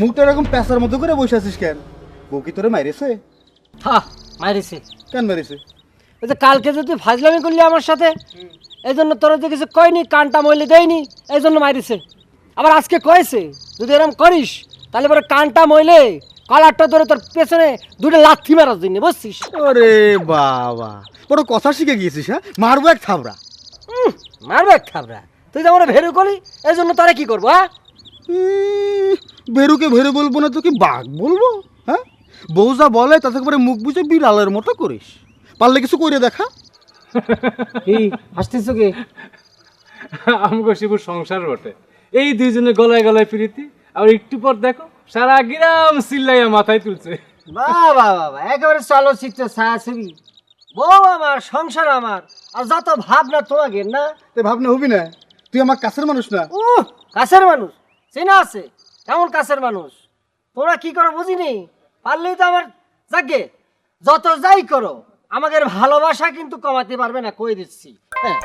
মুখটা এরকম পেঁচার মতো করে বসে আছিস কেন? বউ কি তোরে মাইরেছে? হ্যাঁ মারিছে। কেন মারিছে? ওই যে কালকে যদি ফাজলামি করলি আমার সাথে, এই জন্য তোরা তো কিছু কয়নি, কানটা মইলে দেয়নি, এই জন্য মারিছে। আবার আজকে কয়েছে যদি এরকম করিস তাহলে পরে কানটা মইলে কলারটা ধরে তোর পেছনে দুটো লাথি মারার জন্য, বুঝছিস? ওরে বাবা, বড় কথা শিখে গিয়েছিস। হ্যাঁ, মারবো এক থাবড়া। মারবে খাবরা, তুই যেমন ভেরু করলি, এই জন্য তারা কি করবো? হ্যাঁ ভেরুকে ভেরু বলবো না, তোকে বাঘ বলবো? হ্যাঁ, বউ যা বলে তাতে করে মুখ বুঝে বিড়ালের মতো করিস। পারলে কিছু করে দেখা। কি হাসতেছ কি? আমগো শিবুর সংসার বটে, এই দুইজনে গলায় গলায় প্রীতি। আর একটু পর দেখো সারা গ্রাম চিল্লাইয়া মাথায় তুলছে। বাবা বাবা, একেবারে চলচ্চিত্র ছায়া ছবি। বউ আমার, সংসার আমার, আর যত ভাবনা তোমাকে না। তে ভাবনা হবি না? তুই আমার কাছের মানুষ না? কাছের মানুষ চেনা আছে, কেমন কাছের মানুষ? তোমরা কি করো বুঝিনি, পারলেই তো আমার যাকে যত যাই করো আমাদের ভালোবাসা কিন্তু কমাতে পারবে না, কই দিচ্ছি। হ্যাঁ